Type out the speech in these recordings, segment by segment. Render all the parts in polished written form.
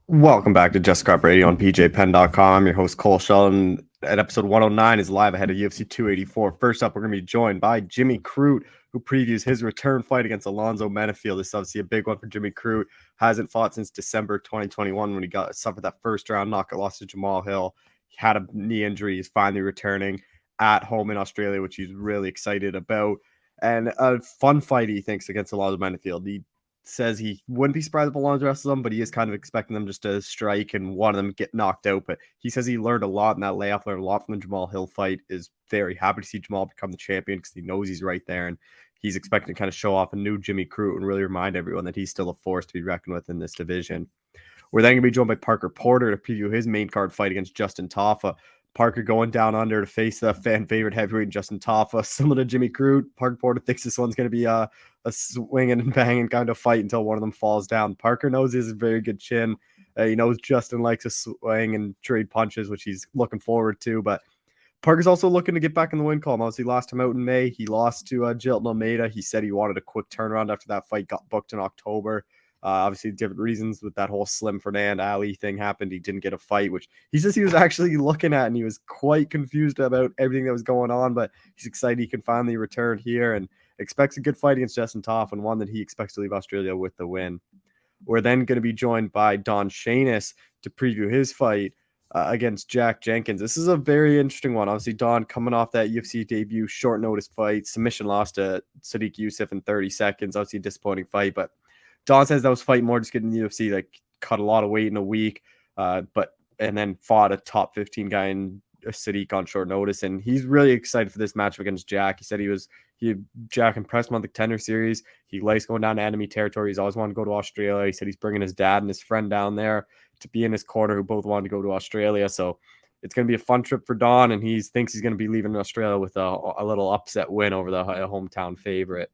Welcome back to Just Scrap Radio on PJPen.com. I'm your host, Cole Shelton. At episode 109 is live ahead of UFC 284. First up, we're going to be joined by Jimmy Crute, who previews his return fight against Alonzo Menefield. This is obviously a big one for Jimmy Crute. Hasn't fought since December 2021 when he suffered that first round knockout loss to Jamal Hill. He had a knee injury. He's finally returning at home in Australia, which he's really excited about. And a fun fight, he thinks, against Alonzo Menefield. He says he wouldn't be surprised if Alonzo wrestles them, but he is kind of expecting them just to strike and one of them get knocked out. But he says he learned a lot in that layoff, learned a lot from the Jamal Hill fight, is very happy to see Jamal become the champion because he knows he's right there. And he's expecting to kind of show off a new Jimmy Crute and really remind everyone that he's still a force to be reckoned with in this division. We're then going to be joined by Parker Porter to preview his main card fight against Justin Tafa. Parker going down under to face the fan favorite heavyweight Justin Tafa. Similar to Jimmy Crute, Parker Porter thinks this one's going to be a swinging and banging kind of fight until one of them falls down. Parker knows he has a very good chin. He knows Justin likes to swing and trade punches, which he's looking forward to. But Parker's also looking to get back in the win column. Obviously, last time out in May, he lost to Jilton Almeida. He said he wanted a quick turnaround after that fight got booked in October. Obviously, different reasons with that whole Slim Fernand Ali thing happened. He didn't get a fight, which he says he was actually looking at, and he was quite confused about everything that was going on. But he's excited he can finally return here and expects a good fight against Justin Toff and one that he expects to leave Australia with the win. We're then going to be joined by Don Shainis to preview his fight against Jack Jenkins. This is a very interesting one. Obviously, Don coming off that UFC debut, short notice fight, submission loss to Sadiq Youssef in 30 seconds. Obviously, a disappointing fight, but Don says that was fight more just getting the UFC, like cut a lot of weight in a week, and then fought a top 15 guy in Sadiq on short notice, and he's really excited for this matchup against Jack. He said Jack impressed him on the contender series. He likes going down to enemy territory. He's always wanted to go to Australia. He said he's bringing his dad and his friend down there to be in his corner, who both wanted to go to Australia. So it's going to be a fun trip for Don, and he thinks he's going to be leaving Australia with a little upset win over the hometown favorite.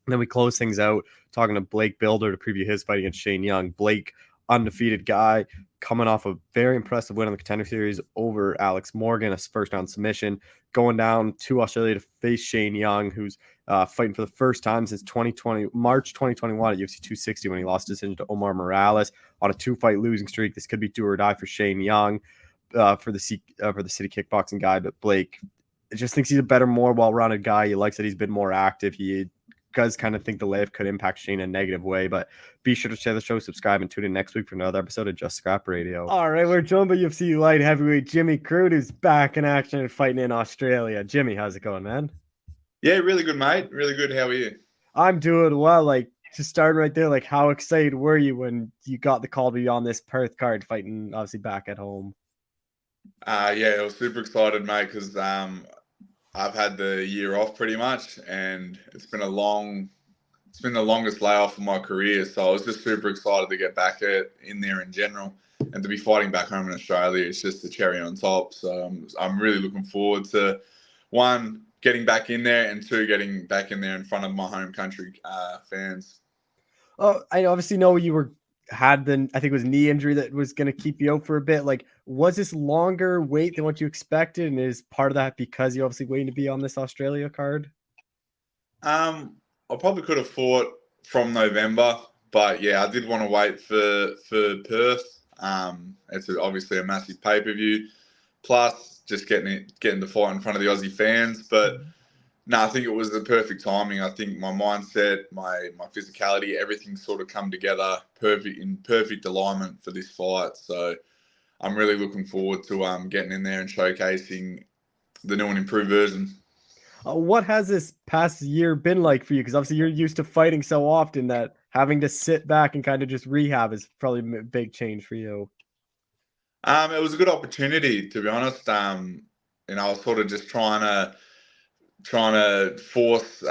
And then we close things out talking to Blake Bilder to preview his fight against Shane Young. Blake, undefeated guy, coming off a very impressive win on the contender series over Alex Morgan, a first round submission, going down to Australia to face Shane Young, who's fighting for the first time since March 2021 at UFC 260 when he lost his decision to Omar Morales on a 2-fight losing streak. This could be do or die for Shane Young for the city kickboxing guy, but Blake just thinks he's a better, more well-rounded guy. He likes that he's been more active. He does kind of think the layoff could impact Shane in a negative way, but be sure to share the show, subscribe, and tune in next week for another episode of Just Scrap Radio. All right, we're joined by UFC light heavyweight Jimmy Crute, who's back in action and fighting in Australia. Jimmy, how's it going, man? Yeah, really good, mate. Really good. How are you? I'm doing well. Like, to start right there, like, how excited were you when you got the call to be on this Perth card fighting, obviously, back at home? Yeah, I was super excited, mate, because I've had the year off pretty much, and it's been the longest layoff of my career. So I was just super excited to get back in there in general, and to be fighting back home in Australia. It's just the cherry on top. So I'm really looking forward to, one, getting back in there, and two, getting back in there in front of my home country fans. Oh, I obviously know you had I think it was knee injury that was going to keep you out for a bit. Like, was this longer wait than what you expected? And is part of that because you're obviously waiting to be on this Australia card? I probably could have fought from November, but yeah, I did want to wait for Perth. It's obviously a massive pay-per-view, plus just getting to fight in front of the Aussie fans. But no, I think it was the perfect timing. I think my mindset, my physicality, everything sort of come together in perfect alignment for this fight. So I'm really looking forward to getting in there and showcasing the new and improved version. What has this past year been like for you? Because obviously you're used to fighting so often that having to sit back and kind of just rehab is probably a big change for you. It was a good opportunity, to be honest. I was sort of just trying to force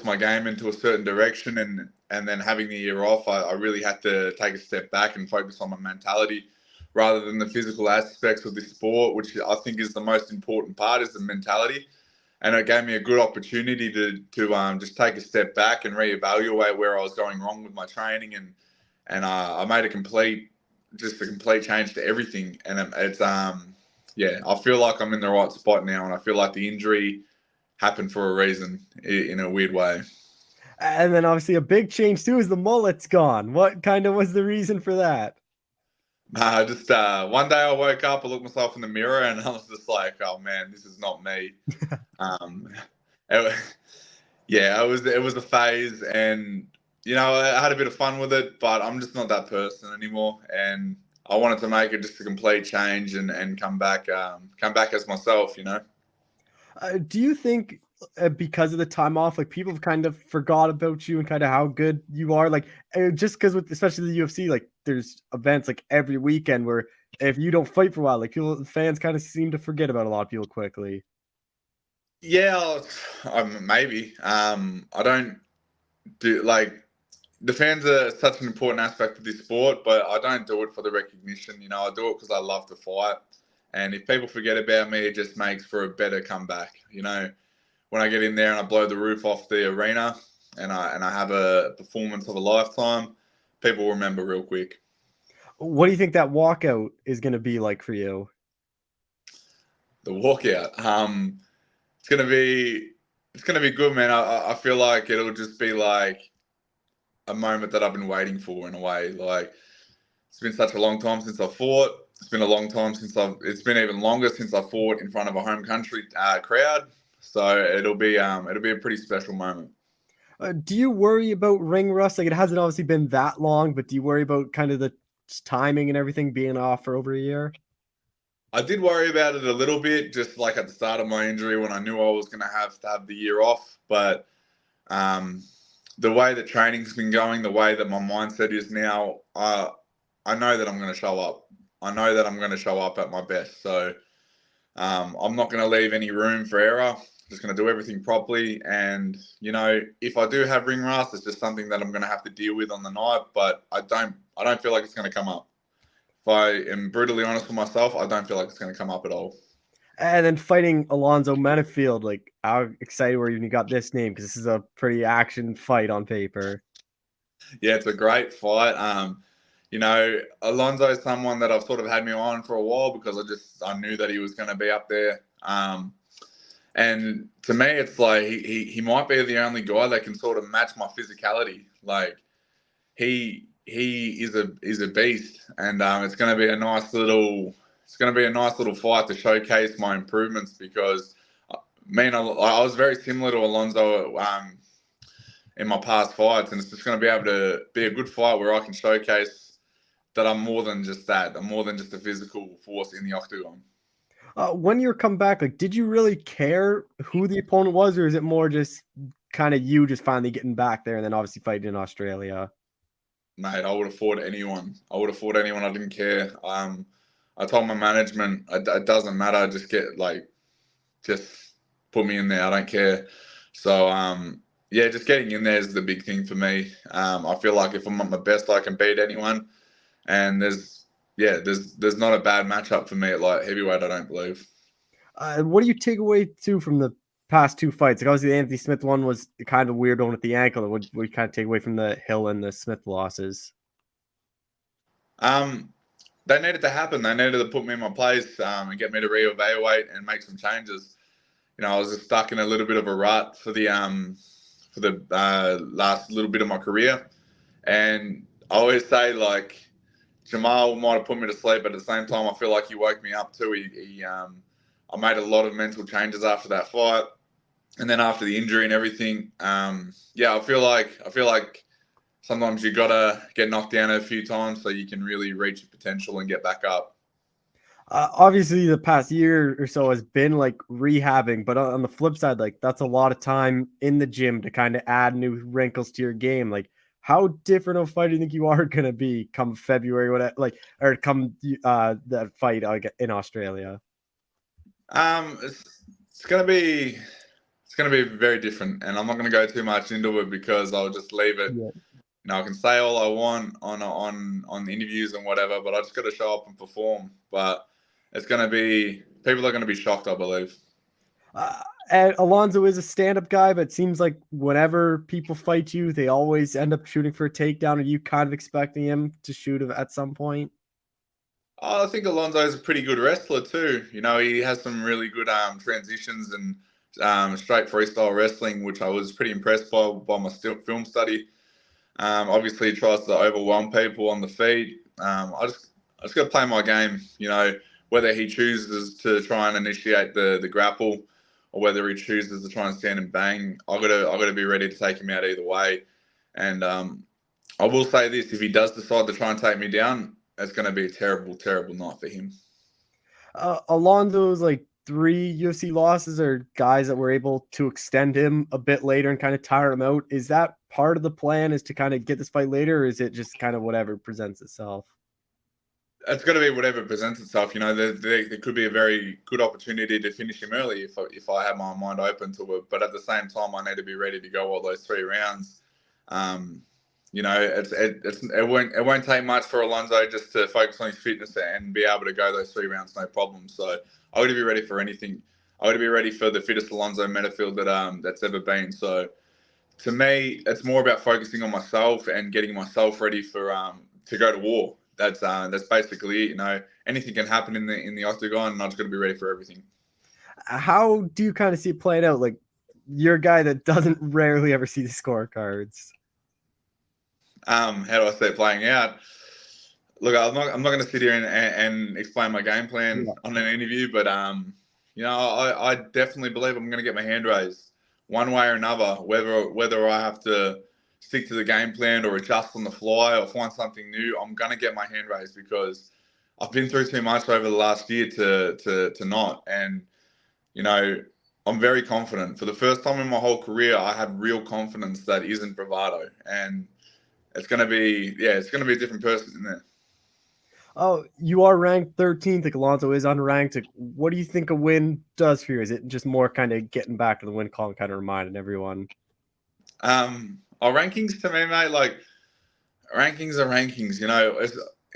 my game into a certain direction, and then having the year off, I really had to take a step back and focus on my mentality rather than the physical aspects of this sport, which I think is the most important part, is the mentality. And it gave me a good opportunity to just take a step back and reevaluate where I was going wrong with my training, and I made a complete change to everything. And it's I feel like I'm in the right spot now, and I feel like the injury happened for a reason in a weird way. And then obviously a big change too is the mullet's gone. What kind of was the reason for that? Just one day I woke up, I looked myself in the mirror, and I was just like, "Oh man, this is not me." Um, it, yeah, it was a phase, and I had a bit of fun with it, but I'm just not that person anymore, and I wanted to make it just a complete change and come back as myself. Do you think because of the time off, like people have kind of forgot about you and kind of how good you are? Like just because with especially the UFC, like there's events like every weekend where if you don't fight for a while, like people fans kind of seem to forget about a lot of people quickly. Yeah, maybe. I don't do like the fans are such an important aspect of this sport, but I don't do it for the recognition. I do it because I love to fight. And if people forget about me, it just makes for a better comeback. When I get in there and I blow the roof off the arena and I have a performance of a lifetime, people remember real quick. What do you think that walkout is going to be like for you? The walkout, it's gonna be good, man. I feel like it'll just be like a moment that I've been waiting for in a way. Like it's been such a long time since I fought. It's been a long time since It's been even longer since I fought in front of a home country crowd. So it'll be a pretty special moment. Do you worry about ring rust? Like it hasn't obviously been that long, but do you worry about kind of the timing and everything being off for over a year? I did worry about it a little bit, just like at the start of my injury when I knew I was going to have the year off. But um, the way that training's been going, the way that my mindset is now, I know that I'm going to show up. I know that I'm going to show up at my best. So I'm not going to leave any room for error. Just going to do everything properly. And if I do have ring rust, it's just something that I'm going to have to deal with on the night. But I don't feel like it's going to come up. If I am brutally honest with myself, I don't feel like it's going to come up at all. And then fighting Alonzo Menifield, like how excited were you when you got this name? Because this is a pretty action fight on paper. Yeah, it's a great fight. Alonso is someone that I've sort of had me on for a while because I knew that he was going to be up there. And to me, it's like he might be the only guy that can sort of match my physicality. Like he is a beast, and it's going to be a nice little fight to showcase my improvements because I was very similar to Alonso in my past fights, and it's just going to be able to be a good fight where I can showcase that I'm more than just that. I'm more than just a physical force in the octagon. When you come back, like, did you really care who the opponent was, or is it more just kind of you just finally getting back there and then obviously fighting in Australia? Mate, I would have fought anyone. I would have fought anyone. I didn't care. I told my management, it doesn't matter. Just put me in there. I don't care. So, yeah, just getting in there is the big thing for me. I feel like if I'm at my best, I can beat anyone. And there's not a bad matchup for me at light heavyweight. I don't believe. What do you take away too from the past two fights? Like obviously the Anthony Smith one was kind of weird one with the ankle. What we kind of take away from the Hill and the Smith losses? Um, they needed to happen. They needed to put me in my place and get me to reevaluate and make some changes. I was just stuck in a little bit of a rut for the last little bit of my career, and I always say like Jamal might have put me to sleep, but at the same time, I feel like he woke me up too. I made a lot of mental changes after that fight, and then after the injury and everything. Yeah, I feel like sometimes you gotta get knocked down a few times so you can really reach your potential and get back up. Obviously the past year or so has been like rehabbing, but on the flip side, like that's a lot of time in the gym to kind of add new wrinkles to your game. Like how different of a fight do you think you are going to be come February, whatever, like, or come that fight in Australia? It's gonna be very different, and I'm not gonna go too much into it because I'll just leave it. Yeah. I can say all I want on interviews and whatever, but I just got to show up and perform. But people are gonna be shocked, I believe. And Alonzo is a stand-up guy, but it seems like whenever people fight you, they always end up shooting for a takedown. Are you kind of expecting him to shoot at some point? I think Alonso is a pretty good wrestler too. He has some really good transitions and straight freestyle wrestling, which I was pretty impressed by my film study. Obviously, he tries to overwhelm people on the feet. I just got to play my game. Whether he chooses to try and initiate the grapple, or whether he chooses to try and stand and bang, I got to be ready to take him out either way. And I will say this: if he does decide to try and take me down, it's going to be a terrible, terrible night for him. Alonzo's like 3 UFC losses are guys that were able to extend him a bit later and kind of tire him out. Is that part of the plan, is to kind of get this fight later, or is it just kind of whatever presents itself? It's going to be whatever presents itself. There could be a very good opportunity to finish him early if I have my mind open to it. But at the same time, I need to be ready to go all those 3 rounds. It won't take much for Alonzo just to focus on his fitness and be able to go those 3 rounds, no problem. So I got to be ready for anything. I got to be ready for the fittest Alonzo Metafield that's ever been. So to me, it's more about focusing on myself and getting myself ready for to go to war. That's basically it. Anything can happen in the octagon, and I'm just going to be ready for everything. How do you kind of see it playing out? Like, you're a guy that doesn't rarely ever see the scorecards. How do I see it playing out? Look, I'm not going to sit here and explain my game plan on an interview, but I definitely believe I'm going to get my hand raised one way or another, whether I have to stick to the game plan or adjust on the fly or find something new. I'm going to get my hand raised because I've been through too much over the last year to not. And, I'm very confident. For the first time in my whole career, I have real confidence that isn't bravado. And it's going to be a different person in there. Oh, you are ranked 13th. Like, Alonzo is unranked. Like, what do you think a win does for you? Is it just more kind of getting back to the win column, kind of reminding everyone? Our rankings to me, mate, like rankings are rankings.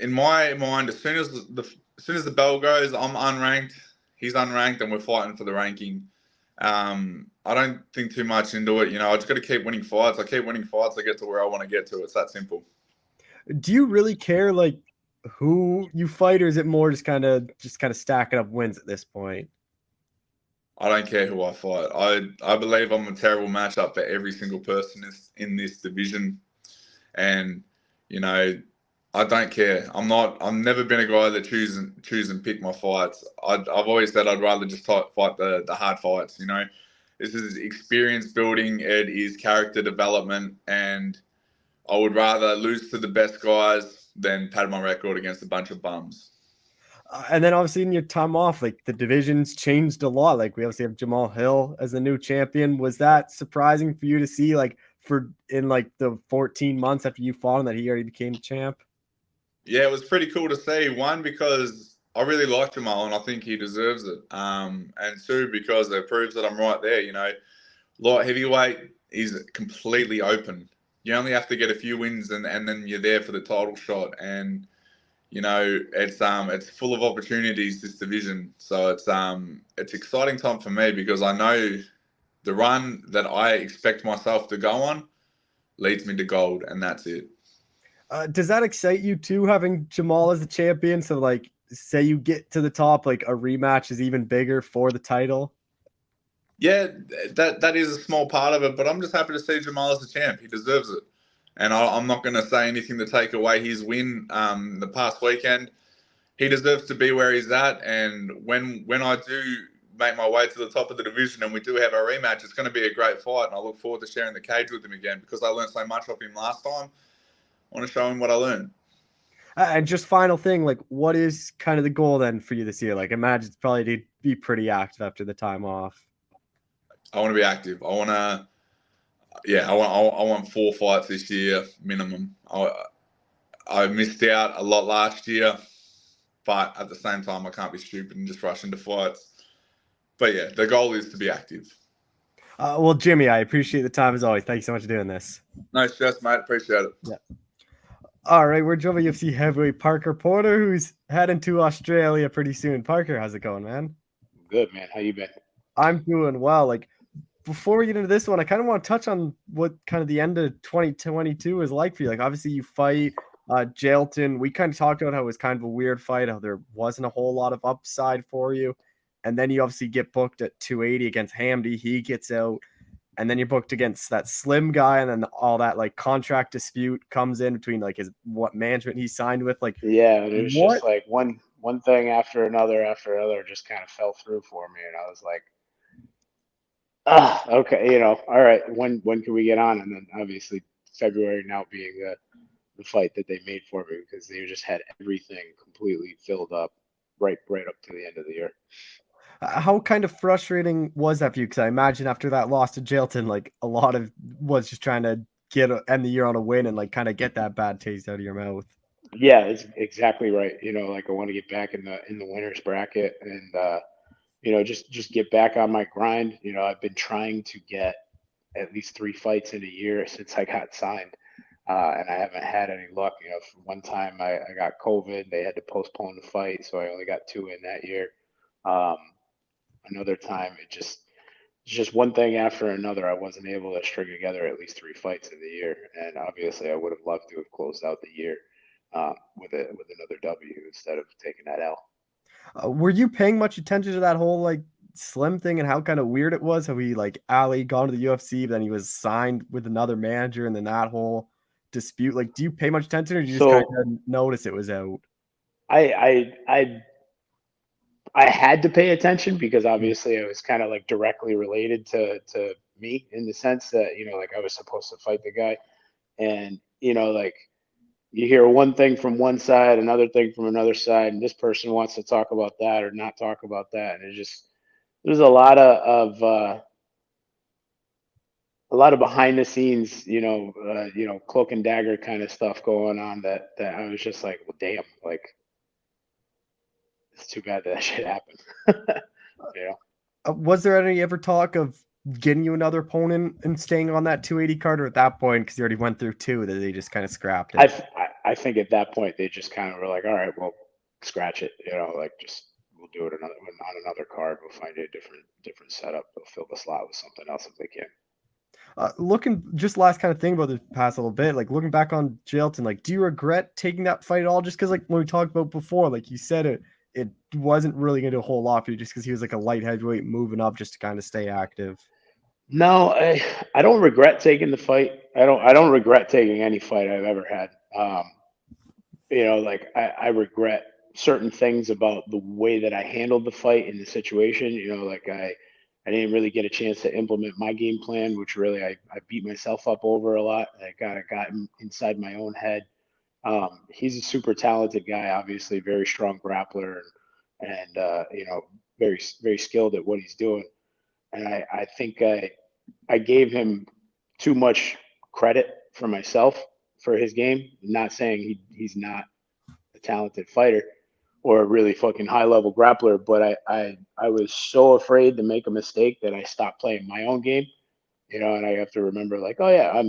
In my mind, as soon as the bell goes, I'm unranked. He's unranked, and we're fighting for the ranking. I don't think too much into it. I just got to keep winning fights. I keep winning fights, I get to where I want to get to. It's that simple. Do you really care, like, who you fight, or is it more just kind of stacking up wins at this point? I don't care who I fight. I believe I'm a terrible matchup for every single person in this division, and I don't care. I've never been a guy that choose and pick my fights. I've always said I'd rather just fight the hard fights. This is experience building. It is character development, and I would rather lose to the best guys than pad my record against a bunch of bums. And then obviously in your time off, like, the division's changed a lot. Like, we obviously have Jamal Hill as the new champion. Was that surprising for you to see, like, in the 14 months after you fought him, that he already became champ? Yeah, it was pretty cool to see. One, because I really like Jamal and I think he deserves it. And 2, because it proves that I'm right there. Light heavyweight is completely open. You only have to get a few wins and then you're there for the title shot. And it's full of opportunities, this division. So it's exciting time for me because I know the run that I expect myself to go on leads me to gold, and that's it. Does that excite you too, having Jamal as the champion? So, like, say you get to the top, like, a rematch is even bigger for the title. Yeah, that is a small part of it, but I'm just happy to see Jamal as the champ. He deserves it. And I'm not going to say anything to take away his win the past weekend. He deserves to be where he's at. And when I do make my way to the top of the division and we do have a rematch, it's going to be a great fight. And I look forward to sharing the cage with him again because I learned so much off him last time. I want to show him what I learned. And just final thing, like, what is kind of the goal then for you this year? Like, imagine it's probably to be pretty active after the time off. I want to be active. I want 4 fights this year minimum. I missed out a lot last year, but at the same time, I can't be stupid and just rush into fights. But yeah, the goal is to be active. Well, Jimmy, I appreciate the time as always. Thank you so much for doing this. No stress, mate. Appreciate it. Yeah. All right, we're joined by UFC heavyweight Parker Porter, who's heading to Australia pretty soon. Parker, how's it going, man? Good, man. How you been? I'm doing well. Like, before we get into this one, I kind of want to touch on what kind of the end of 2022 is like for you. Like, obviously you fight Jailton. We kind of talked about how it was kind of a weird fight, how there wasn't a whole lot of upside for you. And then you obviously get booked at 280 against Hamdy. He gets out. and then you're booked against that Slim guy, and then all that like contract dispute comes in between like his what management he signed with. Like, Yeah, and it was what? just like one thing after another just kind of fell through for me, and I was like, okay, all right, when can we get on? And then obviously February now being the fight that they made for me, because they just had everything completely filled up right up to the end of the year. How kind of frustrating was that for you? Because I imagine after that loss to Jailton, like a lot of was just trying to end the year on a win and like kind of get that bad taste out of your mouth. Yeah, it's exactly right. Like I want to get back in the winners bracket, and just get back on my grind. I've been trying to get at least 3 fights in a year since I got signed. And I haven't had any luck. For one time I got COVID. They had to postpone the fight, so I only got 2 in that year. Um, Another time, it's just one thing after another. I wasn't able to string together at least 3 fights in the year, and obviously I would have loved to have closed out the year with another W instead of taking that L. Were you paying much attention to that whole like Slim thing and how kind of weird it was? How he like Ali gone to the UFC, but then he was signed with another manager, and then that whole dispute. Like, do you pay much attention, or do you just kind So of notice it was out? I had to pay attention because obviously it was kind of like directly related to me, in the sense that like I was supposed to fight the guy, and like you hear one thing from one side, another thing from another side, and this person wants to talk about that or not talk about that, and there's a lot of behind the scenes, cloak and dagger kind of stuff going on, that I was just like, well, damn, like it's too bad that shit happened. you know. Was there any ever talk of getting you another opponent and staying on that 280 card, or at that point, because you already went through 2, that they just kind of scrapped I, it? I think at that point they just kind of were like, all right, well, scratch it, like just we'll do it on another card. We'll find a different setup. They'll fill the slot with something else if they can. Looking just last kind of thing about the past little bit, like looking back on Jailton, like do you regret taking that fight at all? Just because like when we talked about before, like you said it wasn't really going to do a whole lot for you just because he was like a light heavyweight moving up just to kind of stay active. No, I don't regret taking the fight. I don't regret taking any fight I've ever had. Like I regret certain things about the way that I handled the fight in the situation. Like I didn't really get a chance to implement my game plan, which really I beat myself up over a lot. I got inside my own head. He's a super talented guy, obviously very strong grappler, and very very skilled at what he's doing. And I think I gave him too much credit for myself for his game. Not saying he's not a talented fighter or a really fucking high level grappler, but I was so afraid to make a mistake that I stopped playing my own game. And I have to remember, like, oh yeah,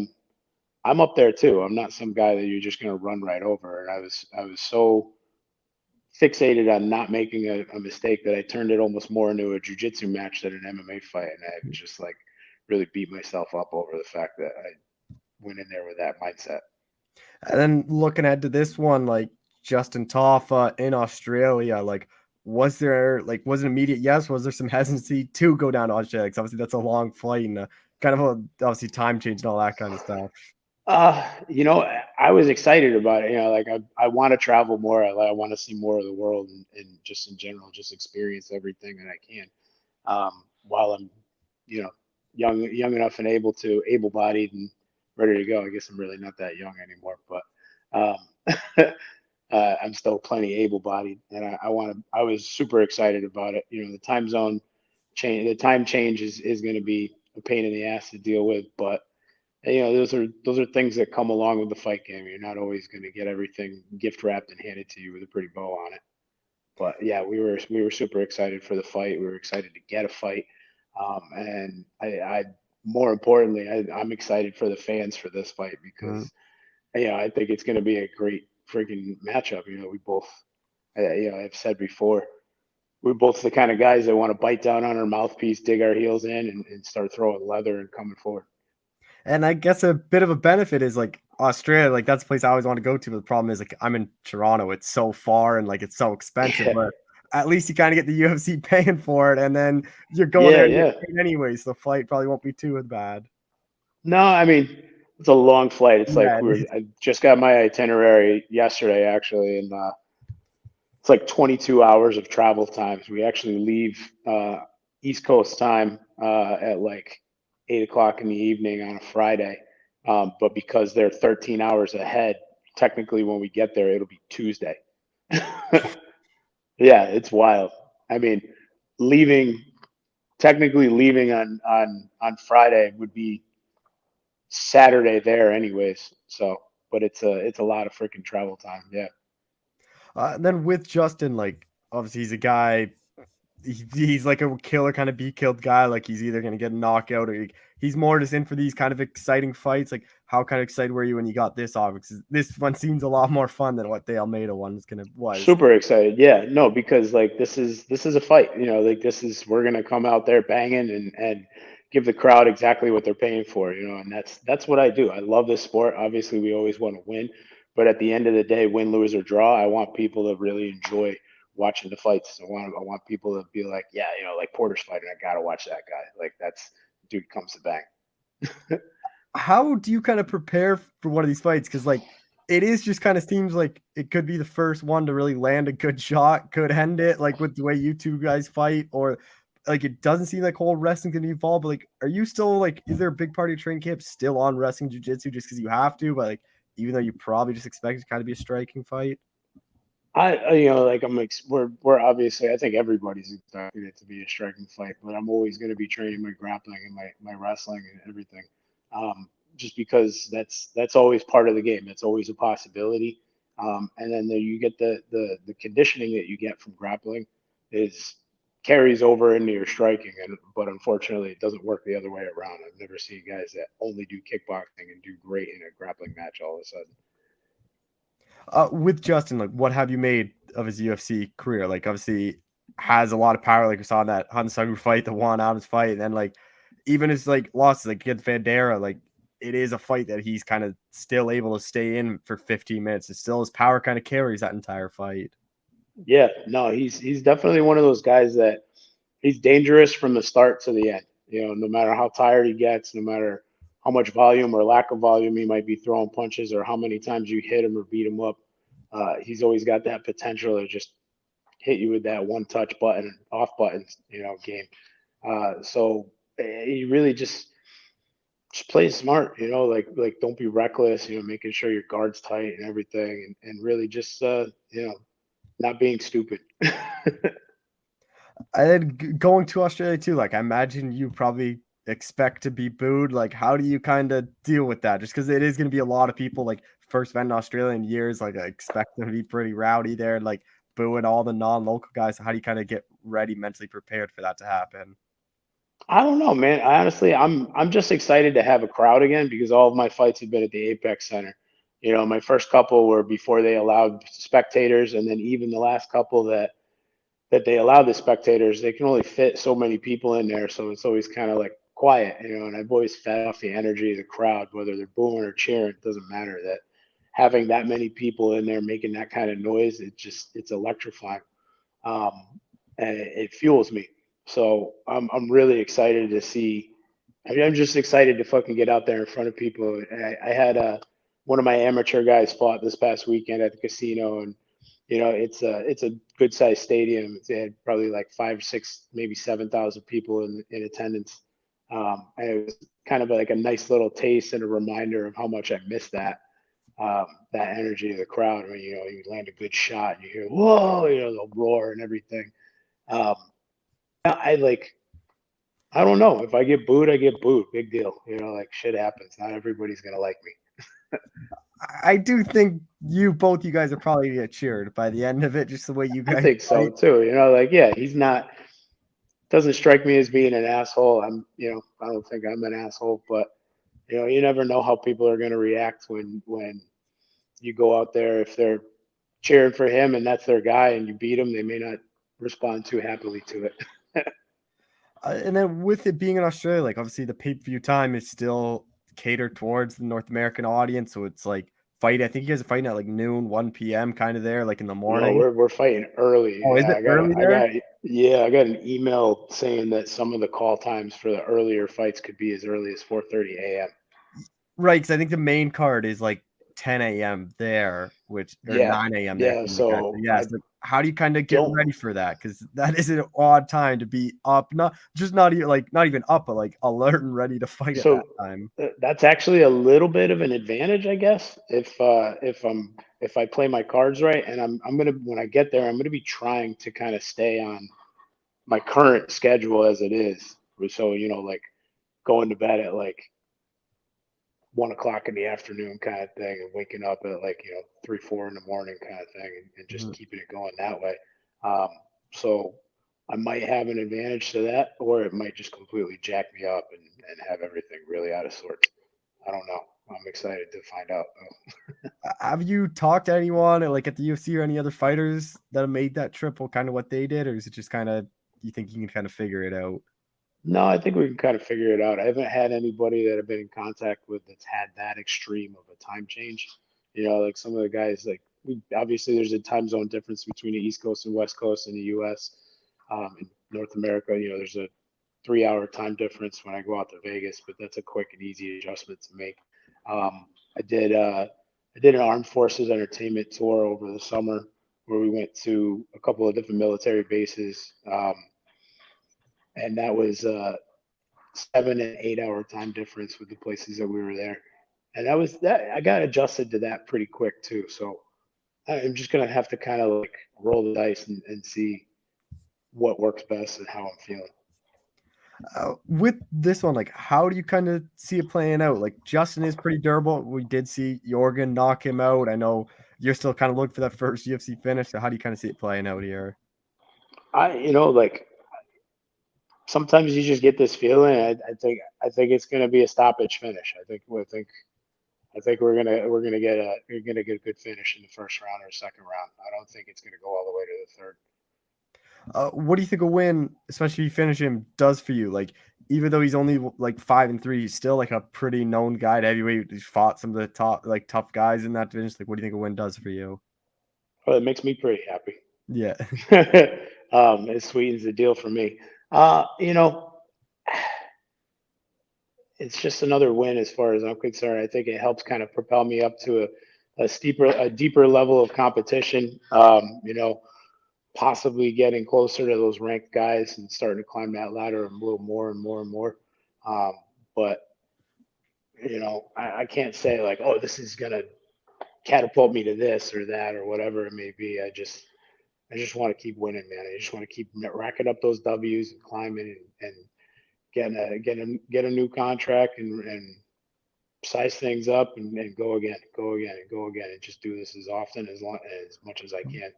I'm up there too. I'm not some guy that you're just gonna run right over. And I was so fixated on not making a mistake that I turned it almost more into a jujitsu match than an MMA fight, and I just like really beat myself up over the fact that I went in there with that mindset. And then looking ahead to this one, like Justin Toffa in Australia, like was it immediate yes? Was there some hesitancy to go down to Australia? Because obviously that's a long flight and kind of obviously time change and all that kind of stuff. I was excited about it. Like I want to travel more. I want to see more of the world, and just in general, just experience everything that I can. While I'm, you know, young enough and able-bodied and ready to go. I guess I'm really not that young anymore, but I'm still plenty able-bodied, and I was super excited about it. The time zone change, the time change is going to be a pain in the ass to deal with, but those are things that come along with the fight game. You're not always going to get everything gift wrapped and handed to you with a pretty bow on it. But yeah, we were super excited for the fight. We were excited to get a fight, and I more importantly, I'm excited for the fans for this fight Mm. because I think it's going to be a great freaking matchup. We both, I've said before, we're both the kind of guys that want to bite down on our mouthpiece, dig our heels in, and start throwing leather and coming forward. And I guess a bit of a benefit is like Australia, like that's a place I always want to go to. But the problem is like I'm in Toronto, it's so far and like it's so expensive. Yeah. But at least you kind of get the UFC paying for it, and then you're going there Yeah. anyway, so the flight probably won't be too bad. No, I mean, it's a long flight. It's like Yeah, I just got my itinerary yesterday, actually, and it's like 22 hours of travel times. We actually leave East Coast time at like 8 o'clock in the evening on a Friday. But because they're 13 hours ahead, technically when we get there, it'll be Tuesday. Yeah, it's wild. I mean, technically leaving on Friday would be Saturday there anyways. So, but it's a lot of freaking travel time. Yeah. then with Justin, like obviously he's a guy. He's like a killer kind of be killed guy. Like he's either gonna get a knockout or he's more just in for these kind of exciting fights. Like how kind of excited were you when you got this off? Because this one seems a lot more fun than what the Almeida one was. Super excited. Yeah, no, because like this is a fight, like we're gonna come out there banging and give the crowd exactly what they're paying for, and that's what I do. I love this sport. Obviously, we always want to win, but at the end of the day, win, lose, or draw, I want people to really enjoy watching the fights. I want people to be like, yeah, like Porter's fighting, I gotta watch that guy. Like that's dude comes to bang. How do you kind of prepare for one of these fights? Because like it is just kind of seems like it could be the first one to really land a good shot, could end it, like with the way you two guys fight, or like it doesn't seem like whole wrestling can be involved. But like, are you still like, is there a big part of your training camp still on wrestling jiu-jitsu just because you have to? But like, even though you probably just expect it to kind of be a striking fight. Like we're obviously, I think everybody's expecting it to be a striking fight, but I'm always going to be training my grappling and my wrestling and everything, just because that's always part of the game. That's always a possibility. And then you get the conditioning that you get from grappling is carries over into your striking, but unfortunately, it doesn't work the other way around. I've never seen guys that only do kickboxing and do great in a grappling match all of a sudden. With Justin, like, what have you made of his UFC career? Like, obviously, has a lot of power. Like we saw in that Hansagu fight, the Juan Adams fight, and then like even his like losses, like against Vandera, like it is a fight that he's kind of still able to stay in for 15 minutes. And still his power kind of carries that entire fight. Yeah, no, he's definitely one of those guys that he's dangerous from the start to the end. No matter how tired he gets, no matter how much volume or lack of volume he might be throwing punches, or how many times you hit him or beat him up, he's always got that potential to just hit you with that one touch button, off button, game. So he really just plays smart, like don't be reckless, making sure your guard's tight and everything, and really just not being stupid. And then going to Australia too, like I imagine you probably expect to be booed. Like, how do you kind of deal with that? Just because it is going to be a lot of people, like first event in Australia in years, like I expect them to be pretty rowdy there, and like booing all the non-local guys. So how do you kind of get ready, mentally prepared for that to happen? I don't know, man. Honestly, I'm just excited to have a crowd again because all of my fights have been at the Apex Center. My first couple were before they allowed spectators, and then even the last couple that they allow the spectators, they can only fit so many people in there, so it's always kind of like quiet, and I've always fed off the energy of the crowd, whether they're booing or cheering, it doesn't matter. That having that many people in there making that kind of noise, it's electrifying, um, and it fuels me. So I'm really excited to see. I mean, I'm just excited to fucking get out there in front of people. I had one of my amateur guys fought this past weekend at the casino, and it's a good sized stadium. It had probably like 5, 6, maybe 7,000 people in attendance. And it was kind of like a nice little taste and a reminder of how much I miss that energy of the crowd when you land a good shot and you hear whoa, the roar and everything. Um, I like I don't know, if I get booed, I get booed. Big deal, like shit happens. Not everybody's gonna like me. I do think both you guys are probably gonna get cheered by the end of it, just the way you I guys think so fight. too. Like yeah, he's not. Doesn't strike me as being an asshole. I don't think I'm an asshole, but you never know how people are going to react when you go out there. If they're cheering for him and that's their guy and you beat him, they may not respond too happily to it. And then with it being in Australia, like obviously the pay-per-view time is still catered towards the North American audience, so it's like fight. I think you guys are fighting at like noon, 1 p.m. kind of there, like in the No, morning. we're fighting early. Oh, is Yeah, it early there? I got an email saying that some of the call times for the earlier fights could be as early as 4:30 a.m. Right, because I think the main card is like 10 a.m. there, or Yeah, 9 a.m. there. yeah. Something like that. So So yeah, I so how do you kind of get don't. ready for that? Because that is an odd time to be up, not even up, but like alert and ready to fight at that So time. that's actually a little bit of an advantage, I guess, if I play my cards right, and I'm gonna when I get there, I'm gonna be trying to kind of stay on my current schedule as it is. So like going to bed at like 1 o'clock in the afternoon kind of thing, and waking up at like 3, 4 in the morning kind of thing, and just Mhm. keeping it going that way. Um, so I might have an advantage to that, or it might just completely jack me up and have everything really out of sorts. I don't know. I'm excited to find out. Have you talked to anyone like at the UFC or any other fighters that have made that trip or kind of what they did, or is it just kind of you think you can kind of figure it out? No, I think we can kind of figure it out. I haven't had anybody that I've been in contact with that's had that extreme of a time change. Like some of the guys, like obviously there's a time zone difference between the East Coast and West Coast in the U.S. In North America, there's a 3-hour time difference when I go out to Vegas, but that's a quick and easy adjustment to make. Um, I did an Armed Forces entertainment tour over the summer where we went to a couple of different military bases, and that was 7 and 8 hour time difference with the places that we were there. And that I got adjusted to that pretty quick too. So I'm just gonna have to kind of like roll the dice and see what works best and how I'm feeling. With this one, like, how do you kind of see it playing out? Like, Justin is pretty durable. We did see Jorgen knock him out. I know you're still kind of looking for that first UFC finish. So how do you kind of see it playing out here? Like sometimes you just get this feeling. I think it's gonna be a stoppage finish. I think we're gonna get a good finish in the first round or second round. I don't think it's gonna go all the way to the third. What do you think a win, especially if you finish him, does for you? Like, even though he's only like 5-3, he's still like a pretty known guy at heavyweight. He's fought some of the top, like tough guys in that division. Like, what do you think a win does for you? Well, it makes me pretty happy. Yeah. It sweetens the deal for me. Uh, you know, it's just another win as far as I'm concerned. I think it helps kind of propel me up to a deeper level of competition. Possibly getting closer to those ranked guys and starting to climb that ladder a little more and more and more. But I can't say like, oh, this is gonna catapult me to this or that or whatever it may be. I just want to keep winning, man. I just want to keep racking up those W's and climbing and get a new contract and size things up and go again, go again, and go again, and just do this as often as much as I can.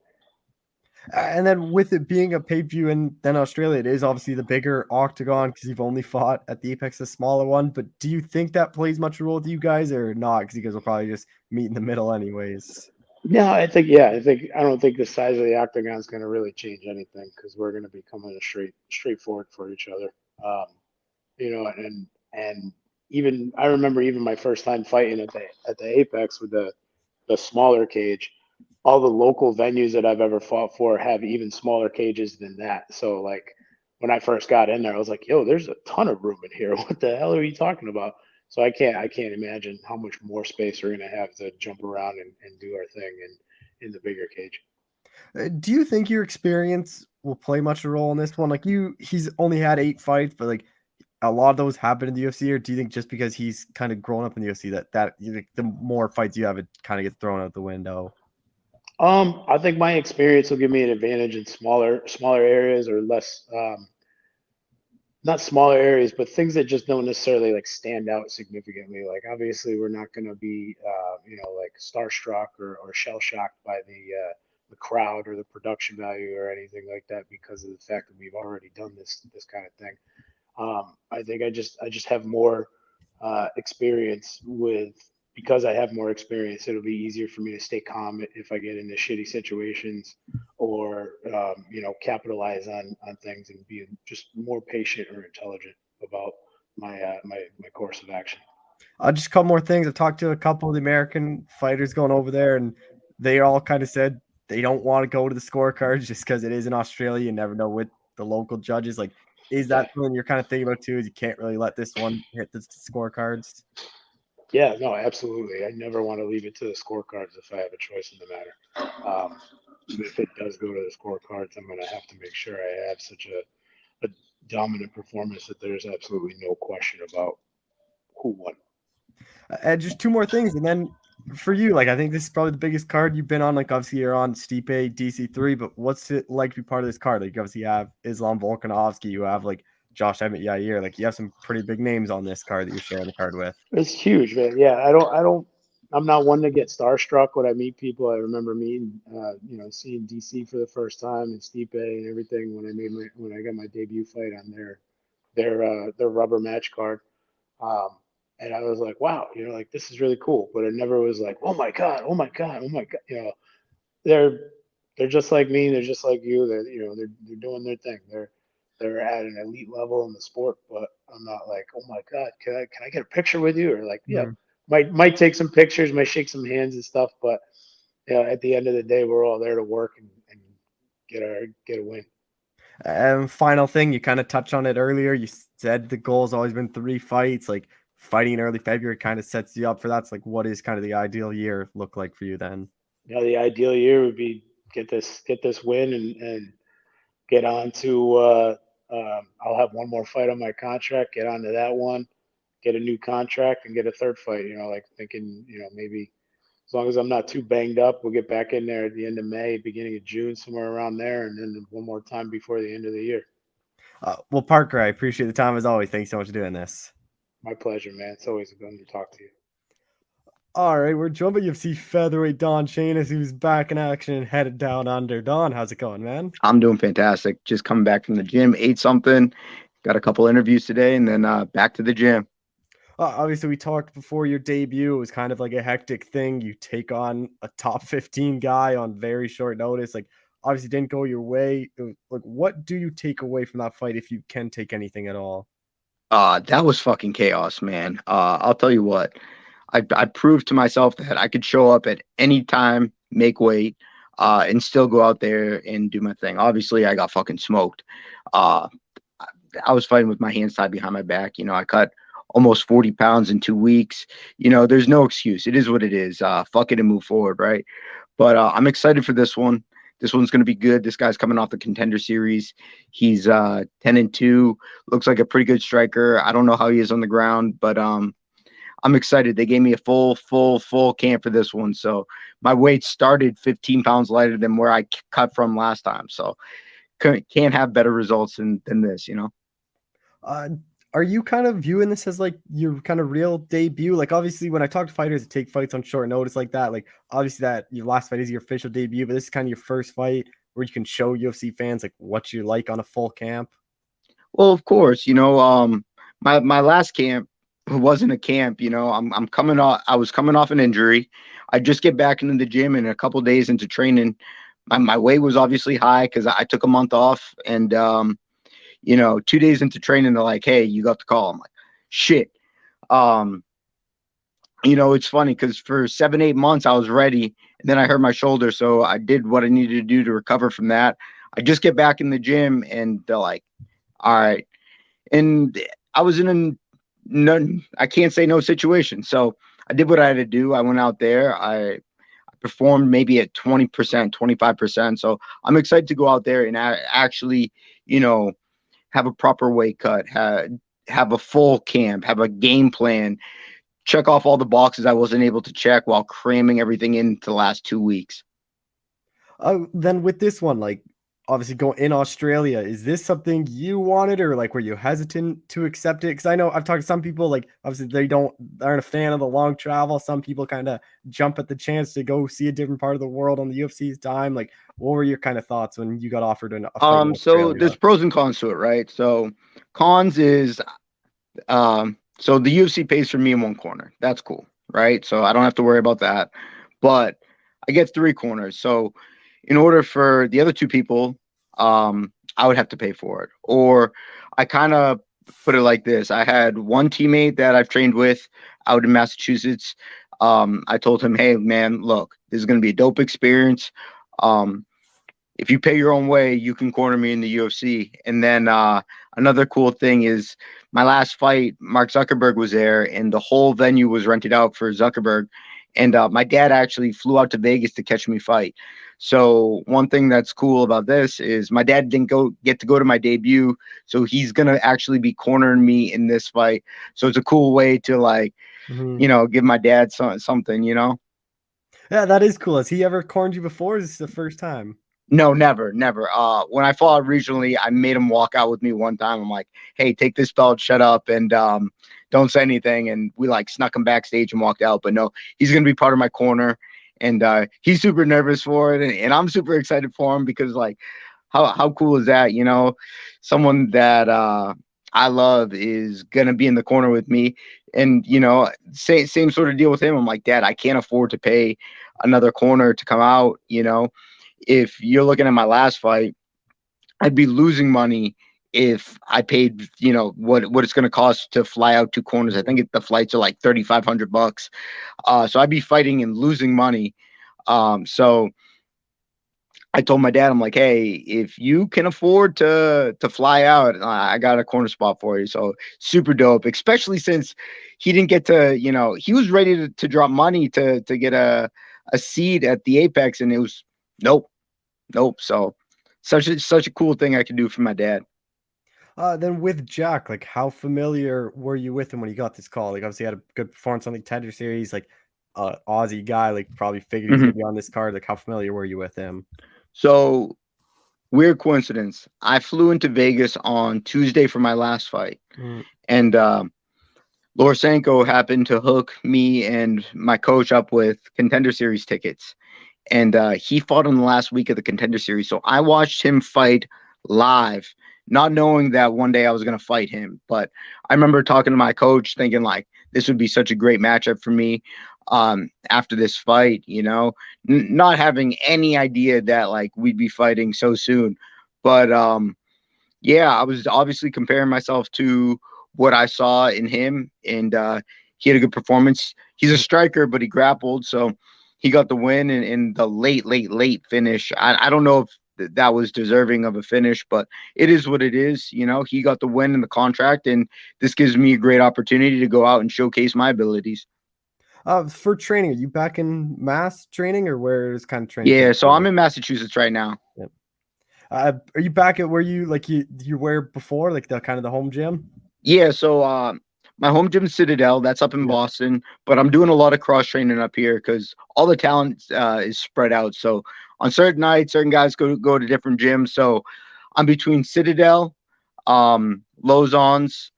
And then with it being a pay-per-view in then Australia, it is obviously the bigger octagon because you've only fought at the Apex, the smaller one. But do you think that plays much role with you guys or not? Because you guys will probably just meet in the middle anyways. No, I don't think the size of the octagon is going to really change anything because we're going to be coming straightforward for each other. Um, and even I remember even my first time fighting at the Apex with the smaller cage. All the local venues that I've ever fought for have even smaller cages than that. So like when I first got in there, I was like, "Yo, there's a ton of room in here. What the hell are you talking about?" So I can't imagine how much more space we're gonna have to jump around and do our thing in the bigger cage. Do you think your experience will play much a role in this one? Like he's only had 8 fights, but like a lot of those happen in the UFC, or do you think just because he's kind of grown up in the UFC the more fights you have, it kind of gets thrown out the window? I think my experience will give me an advantage in smaller areas or less not smaller areas, but things that just don't necessarily like stand out significantly. Like obviously, we're not going to be, like starstruck or shell shocked by the crowd or the production value or anything like that because of the fact that we've already done this kind of thing. I think I just have more experience with because I have more experience. It'll be easier for me to stay calm if I get into shitty situations, or capitalize on things and be just more patient or intelligent about my course of action. Just a couple more things. I've talked to a couple of the American fighters going over there, and they all kind of said they don't want to go to the scorecards just because it is in Australia. You never know with the local judges. Like, is that something you're kind of thinking about too? Is you can't really let this one hit the scorecards? Yeah, no, absolutely. I never want to leave it to the scorecards if I have a choice in the matter. If it does go to the scorecards, I'm going to have to make sure I have such a dominant performance that there's absolutely no question about who won. And just two more things, and then for you, like I think this is probably the biggest card you've been on. Like obviously you're on Stipe DC3, but what's it like to be part of this card? Like obviously you have Islam Volkanovski, you have like Josh Emmett Yair, like you have some pretty big names on this card that you're sharing the card with. It's huge, man. Yeah, I'm not one to get starstruck when I meet people. I remember meeting, seeing DC for the first time and Stipe and everything when I got my debut fight on their rubber match card. Um, and I was like, wow, like this is really cool. But it never was like, oh my god, oh my god, oh my god. They're just like me. They're just like you. They're doing their thing. They're at an elite level in the sport. But I'm not like, oh my god, can I get a picture with you? Or like, yeah, might take some pictures, might shake some hands and stuff. But at the end of the day, we're all there to work and get a win. Final thing, you kind of touched on it earlier. You said the goal has always been 3 fights. Like fighting in early February kind of sets you up for that. It's like, what is kind of the ideal year look like for you then? The ideal year would be get this win and get on to. I'll have one more fight on my contract. Get onto that one, get a new contract, and get a third fight. Like thinking, maybe as long as I'm not too banged up, we'll get back in there at the end of May, beginning of June, somewhere around there, and then one more time before the end of the year. Well, Parker, I appreciate the time as always. Thanks so much for doing this. My pleasure, man. It's always a fun to talk to you. All right, we're joined by UFC featherweight Don Shainis, who's back in action and headed down under. Don, how's it going, man? I'm doing fantastic. Just coming back from the gym, ate something, got a couple interviews today, and then back to the gym. Obviously, we talked before your debut. It was kind of like a hectic thing. You take on a top 15 guy on very short notice. Like, obviously, didn't go your way. Like, what do you take away from that fight if you can take anything at all? That was fucking chaos, man. I'll tell you what. I proved to myself that I could show up at any time, make weight, and still go out there and do my thing. Obviously, I got fucking smoked. I was fighting with my hands tied behind my back. I cut almost 40 pounds in 2 weeks. There's no excuse. It is what it is. Fuck it and move forward, right? But I'm excited for this one. This one's going to be good. This guy's coming off the Contender Series. He's 10-2. Looks like a pretty good striker. I don't know how he is on the ground, but I'm excited. They gave me a full camp for this one. So my weight started 15 pounds lighter than where I cut from last time. So can't have better results than this, Are you kind of viewing this as like your kind of real debut? Like obviously when I talk to fighters that take fights on short notice like that, like obviously that your last fight is your official debut, but this is kind of your first fight where you can show UFC fans like what you're like on a full camp. Well, of course, my last camp wasn't a camp, I'm coming off. I was coming off an injury. I just get back into the gym, and a couple of days into training, my weight was obviously high because I took a month off, and 2 days into training, they're like, "Hey, you got the call." I'm like, "Shit." It's funny because for 7-8 months I was ready, and then I hurt my shoulder, so I did what I needed to do to recover from that. I just get back in the gym, and they're like, "All right," and I was in a I can't say no situation. So I did what I had to do. I went out there. I performed maybe at 20%, 25%. So I'm excited to go out there and actually, have a proper weight cut, have a full camp, have a game plan, check off all the boxes I wasn't able to check while cramming everything into the last 2 weeks. Then with this one, like obviously going in Australia, is this something you wanted or like were you hesitant to accept it? Because I know I've talked to some people, like obviously they aren't a fan of the long travel. Some people kind of jump at the chance to go see a different part of the world on the UFC's dime. Like, what were your kind of thoughts when you got offered a fight in So Australia? there's pros and cons to it, right? So cons is so the UFC pays for me in one corner. That's cool, right? So I don't have to worry about that. But I get 3 corners. So in order for the other 2 people, I would have to pay for it. Or I kind of put it like this. I had one teammate that I've trained with out in Massachusetts. I told him, hey, man, look, this is going to be a dope experience. If you pay your own way, you can corner me in the UFC. And then another cool thing is my last fight, Mark Zuckerberg was there, and the whole venue was rented out for Zuckerberg. And my dad actually flew out to Vegas to catch me fight. So one thing that's cool about this is my dad didn't get to go to my debut, so he's gonna actually be cornering me in this fight. So it's a cool way to like, give my dad something, Yeah, that is cool. Has he ever cornered you before? Is this the first time? No, never. When I fought regionally, I made him walk out with me one time. I'm like, hey, take this belt, shut up, and don't say anything. And we like snuck him backstage and walked out. But no, he's gonna be part of my corner, and he's super nervous for it, and I'm super excited for him because like, how cool is that? Someone that I love is gonna be in the corner with me, and same sort of deal with him. I'm like, Dad, I can't afford to pay another corner to come out. If you're looking at my last fight, I'd be losing money if I paid, what it's going to cost to fly out 2 corners. I think the flights are like $3,500. So I'd be fighting and losing money. So I told my dad, I'm like, hey, if you can afford to fly out, I got a corner spot for you. So super dope, especially since he didn't get to, he was ready to drop money to get a seat at the Apex, and it was nope. So such a cool thing I could do for my dad. Then with Jack, like how familiar were you with him when he got this call? Like obviously he had a good performance on the Contender Series, like Aussie guy, like probably figured he's gonna be on this card. Like how familiar were you with him? So weird coincidence. I flew into Vegas on Tuesday for my last fight. And Lorosenko happened to hook me and my coach up with Contender Series tickets. And he fought in the last week of the Contender Series. So I watched him fight live, not knowing that one day I was going to fight him. But I remember talking to my coach thinking like, this would be such a great matchup for me after this fight, not having any idea that like we'd be fighting so soon. But yeah, I was obviously comparing myself to what I saw in him, and he had a good performance. He's a striker, but he grappled, so he got the win in the late finish. I don't know if that was deserving of a finish, but it is what it is. He got the win in the contract, and this gives me a great opportunity to go out and showcase my abilities. For training, are you back in Mass training, or where is kind of training? Yeah, so I'm in Massachusetts right now. Yep. Are you back at where you were before, like the kind of the home gym? Yeah, so my home gym is Citadel. That's up in Boston, but I'm doing a lot of cross training up here because all the talent is spread out. So on certain nights, certain guys go to different gyms. So I'm between Citadel, Lozon's,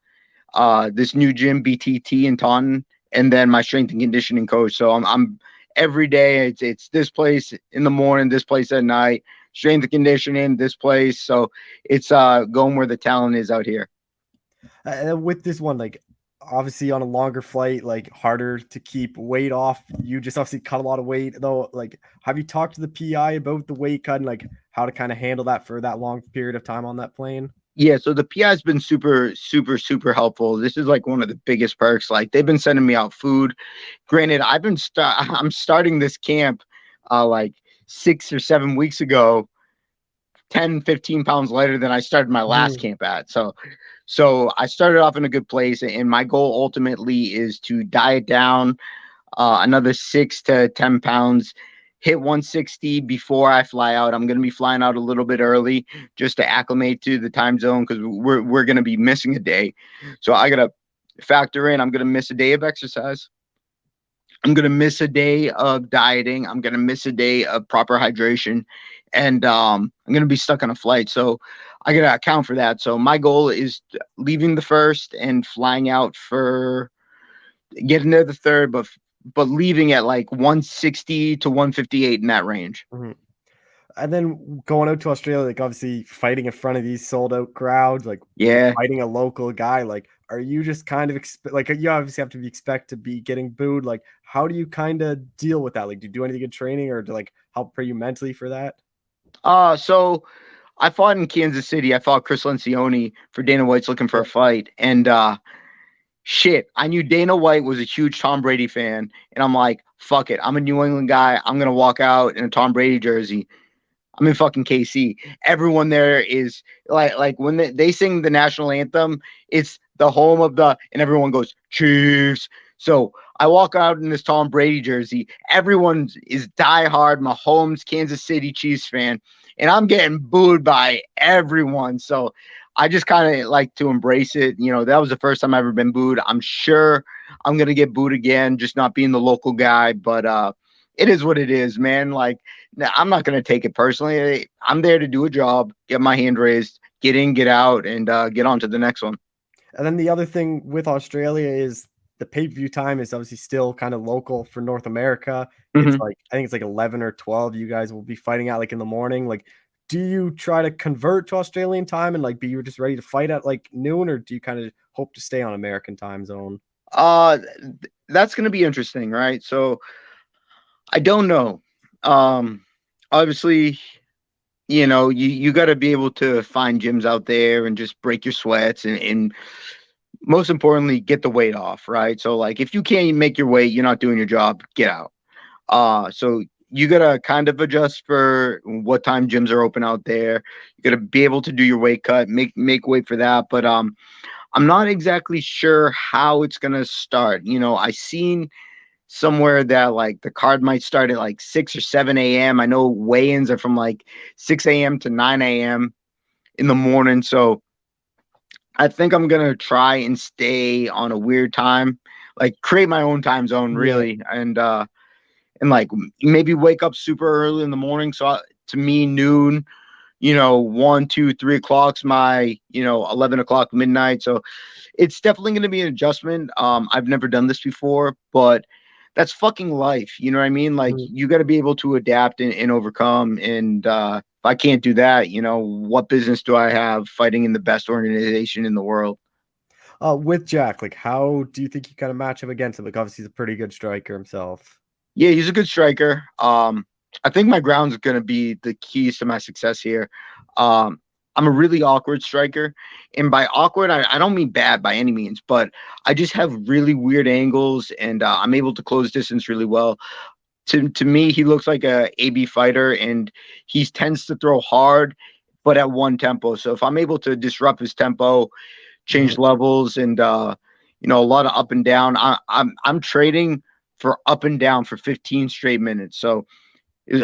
this new gym BTT in Taunton, and then my strength and conditioning coach. So I'm every day. It's this place in the morning, this place at night. Strength and conditioning, this place. So it's going where the talent is out here. With this one, like obviously on a longer flight, like harder to keep weight off. You just obviously cut a lot of weight though. Like, have you talked to the PI about the weight cut and like how to kind of handle that for that long period of time on that plane? Yeah, so the PI has been super helpful. This is like one of the biggest perks. Like they've been sending me out food. Granted, I'm starting this camp like 6 or 7 weeks ago, 10, 15 pounds lighter than I started my last camp at. So I started off in a good place, and my goal ultimately is to diet down another 6 to 10 pounds, hit 160 before I fly out. I'm going to be flying out a little bit early just to acclimate to the time zone because we're going to be missing a day. So I got to factor in, I'm going to miss a day of exercise. I'm going to miss a day of dieting. I'm going to miss a day of proper hydration. And I'm going to be stuck on a flight. So I got to account for that. So my goal is leaving the first and flying out for getting there the third, but leaving at like 160 to 158 in that range. And then going out to Australia, like obviously fighting in front of these sold out crowds, like fighting a local guy, like are you just kind of like you obviously have to expect to be getting booed? Like how do you kind of deal with that? Like do you do anything in training or to like help prepare you mentally for that? So I fought in Kansas City. I fought Chris Lencioni for Dana White's looking for a fight. And shit, I knew Dana White was a huge Tom Brady fan. And I'm like, fuck it. I'm a New England guy. I'm going to walk out in a Tom Brady jersey. I'm in fucking KC. Everyone there is like when they sing the national anthem, it's the home of the, and everyone goes, Chiefs. So I walk out in this Tom Brady jersey. Everyone is diehard Mahomes, Kansas City Chiefs fan, and I'm getting booed by everyone. So I just kind of like to embrace it. You know, that was the first time I've ever been booed. I'm sure I'm gonna get booed again, just not being the local guy. But it is what it is, man. Like, I'm not gonna take it personally. I'm there to do a job, get my hand raised, get in, get out, and get on to the next one. And then the other thing with Australia is the pay-per-view time is obviously still kind of local for North America. It's like, I think it's like 11 or 12 you guys will be fighting at like in the morning. Like, do you try to convert to Australian time and like be just ready to fight at like noon, or do you kind of hope to stay on American time zone? That's gonna be interesting, right? So I don't know. Obviously, you know, you got to be able to find gyms out there and just break your sweats and most importantly, get the weight off, right? So like if you can't make your weight, you're not doing your job, get out. So you gotta kind of adjust for what time gyms are open out there. You gotta be able to do your weight cut, make weight for that. But I'm not exactly sure how it's gonna start. You know, I seen somewhere that like the card might start at like 6 or 7 a.m. I know weigh-ins are from like 6 a.m. to 9 a.m. in the morning. So I think I'm gonna try and stay on a weird time, like create my own time zone, really, and like maybe wake up super early in the morning. So to me, noon, you know, 1, 2, 3 o'clock's my, you know, 11 o'clock midnight. So it's definitely going to be an adjustment. I've never done this before, but that's fucking life. You know what I mean? Like you got to be able to adapt and overcome. And if I can't do that, you know, what business do I have fighting in the best organization in the world? With Jack, like how do you think you kind of match up against him? Like obviously he's a pretty good striker himself. Yeah, he's a good striker. I think my ground's going to be the keys to my success here. I'm a really awkward striker. And by awkward, I don't mean bad by any means, but I just have really weird angles and I'm able to close distance really well. To me, he looks like a AB fighter and he tends to throw hard, but at one tempo. So if I'm able to disrupt his tempo, change levels and, you know, a lot of up and down, I'm trading for up and down for 15 straight minutes. So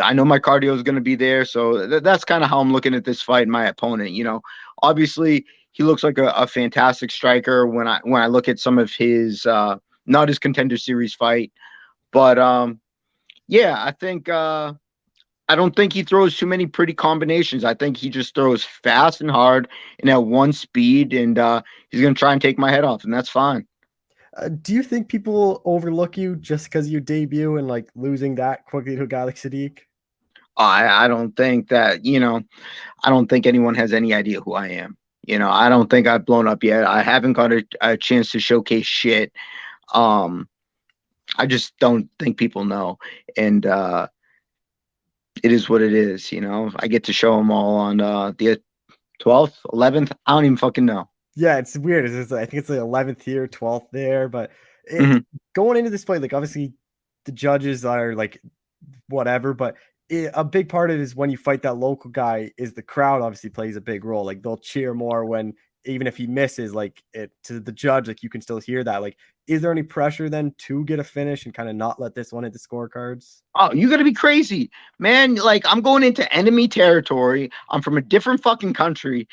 I know my cardio is going to be there. So that's kind of how I'm looking at this fight and my opponent. You know, obviously he looks like a fantastic striker when I look at some of his not his Contender Series fight, but yeah, I think I don't think he throws too many pretty combinations. I think he just throws fast and hard and at one speed, and he's going to try and take my head off, and that's fine. Do you think people overlook you just because you debut and like losing that quickly to a guy like Sadiq? I don't think that, you know, I don't think anyone has any idea who I am. You know, I don't think I've blown up yet. I haven't got a chance to showcase shit. I just don't think people know. And it is what it is, you know. I get to show them all on the 12th, 11th. I don't even fucking know. Yeah, it's weird. I think it's the 11th here, 12th there, but going into this fight, like obviously the judges are like whatever, but a big part of it is when you fight that local guy is the crowd obviously plays a big role. Like they'll cheer more when even if he misses, like it to the judge, like you can still hear that. Like, is there any pressure then to get a finish and kind of not let this one hit the scorecards? Oh, you gotta be crazy, man. Like I'm going into enemy territory. I'm from a different fucking country.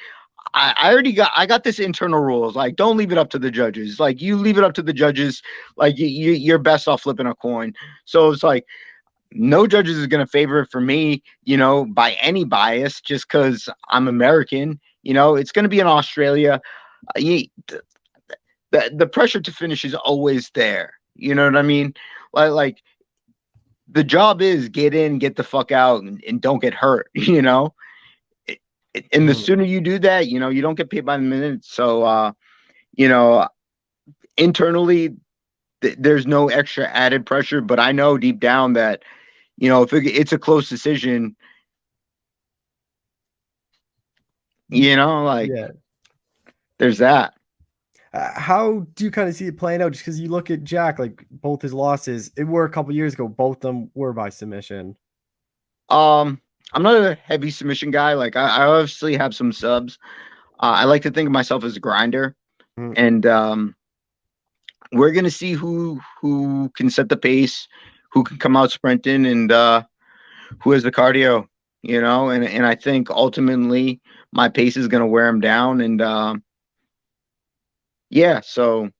I got this internal rules. Like, don't leave it up to the judges. Like, you leave it up to the judges. Like, you're best off flipping a coin. So it's like, no judges is gonna favor it for me, you know, by any bias, just because I'm American. You know, it's gonna be in Australia. The pressure to finish is always there. You know what I mean? Like the job is get in, get the fuck out, and don't get hurt. You know. And the sooner you do that, you know, you don't get paid by the minute. So, you know, internally, there's no extra added pressure. But I know deep down that, you know, if it's a close decision, You know, like Yeah. there's that. How do you kind of see it playing out? Just because you look at Jack, like both his losses, it were a couple years ago. Both of them were by submission. I'm not a heavy submission guy. Like I obviously have some subs. I like to think of myself as a grinder, Mhm. and we're gonna see who can set the pace, who can come out sprinting, and who has the cardio. You know, and I think ultimately my pace is gonna wear him down, and yeah. So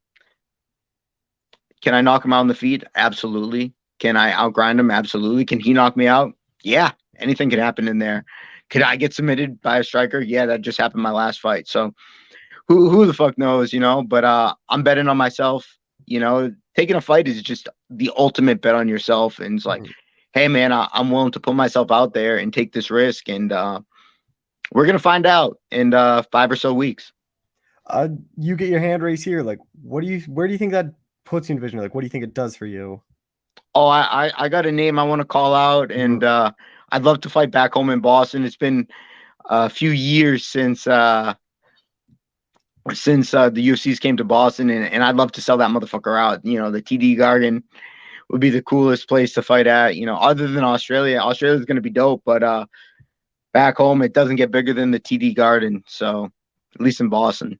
can I knock him out on the feet? Absolutely. Can I outgrind him? Absolutely. Can he knock me out? Yeah. Anything can happen in there. Could I get submitted by a striker? Yeah, that just happened in my last fight. So who the fuck knows, you know? But I'm betting on myself. You know, taking a fight is just the ultimate bet on yourself. And it's like, Mhm. hey man, I'm willing to put myself out there and take this risk. And we're gonna find out in 5 or so weeks. You get your hand raised here. Like, where do you think that puts you in division? Like, what do you think it does for you? Oh, I got a name I want to call out, and Mhm. I'd love to fight back home in Boston. It's been a few years since the UFCs came to Boston, and I'd love to sell that motherfucker out. You know, the TD Garden would be the coolest place to fight at. You know, other than Australia, Australia's going to be dope, but back home it doesn't get bigger than the TD Garden. So at least in Boston.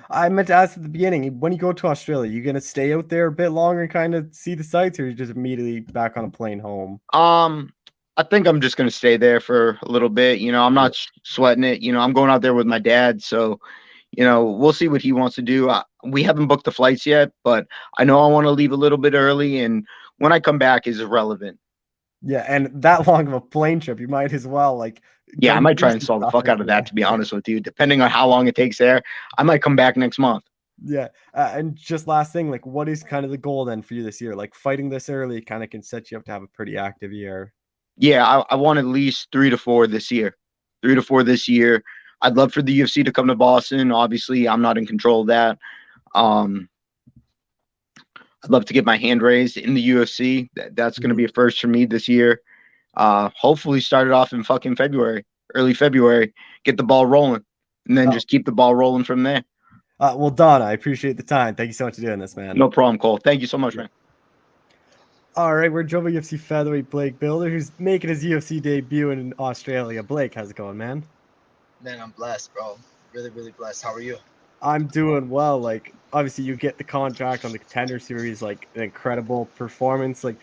I meant to ask at the beginning, when you go to Australia, you gonna stay out there a bit longer and kind of see the sights, or you just immediately back on a plane home? I think I'm just going to stay there for a little bit. You know, I'm not sweating it. You know, I'm going out there with my dad, so you know, we'll see what he wants to do. We haven't booked the flights yet, but I know I want to leave a little bit early, and when I come back is irrelevant. Yeah, and that long of a plane trip, you might as well like Yeah, I go might do try and some install the stuff fuck out out of that, there. to be honest with you. Depending on how long it takes there, I might come back next month. Yeah, and just last thing, like, what is kind of the goal then for you this year? Like, fighting this early kind of can set you up to have a pretty active year. Yeah, I want at least 3 to 4 this year. 3 to 4 this year. I'd love for the UFC to come to Boston. Obviously, I'm not in control of that. Um, I'd love to get my hand raised in the UFC. That's going to Mhm. be a first for me this year. Hopefully start it off in fucking February, early February, get the ball rolling, and then Oh, just keep the ball rolling from there. well, Don, I appreciate the time. Thank you so much for doing this, man. No problem, Cole. Thank you so much, man. All right, we're jumping UFC featherweight Blake Bilder, who's making his UFC debut in Australia. Blake, how's it going, man? Man, I'm blessed, bro. Really, really blessed. How are you? I'm doing well. Like, obviously, you get the contract on the Contender Series, like an incredible performance. Like,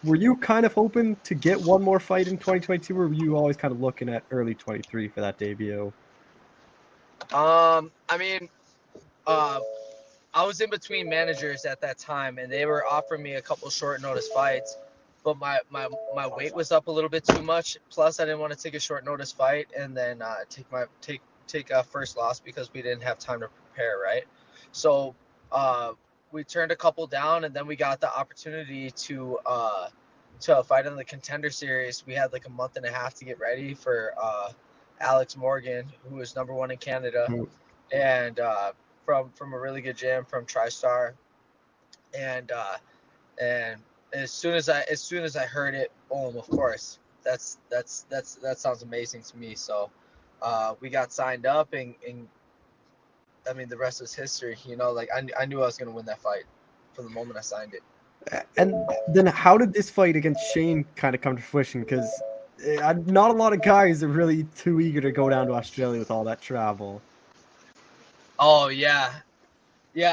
were you kind of hoping to get one more fight in 2022, or were you always kind of looking at early 23 for that debut? I mean, uh, I was in between managers at that time, and they were offering me a couple short notice fights, but my weight was up a little bit too much. Plus, I didn't want to take a short notice fight and then take a first loss because we didn't have time to prepare, right? So, we turned a couple down, and then we got the opportunity to fight in the Contender Series. We had like a month and a half to get ready for Alex Morgan, who was #1 in Canada, Mm. and from a really good gym from TriStar, and and as soon as I heard it, boom, of course, that sounds amazing to me. So we got signed up, and I mean the rest is history. You know, like I knew I was gonna win that fight from the moment I signed it. And then how did this fight against Shane kind of come to fruition? Because not a lot of guys are really too eager to go down to Australia with all that travel. Oh yeah.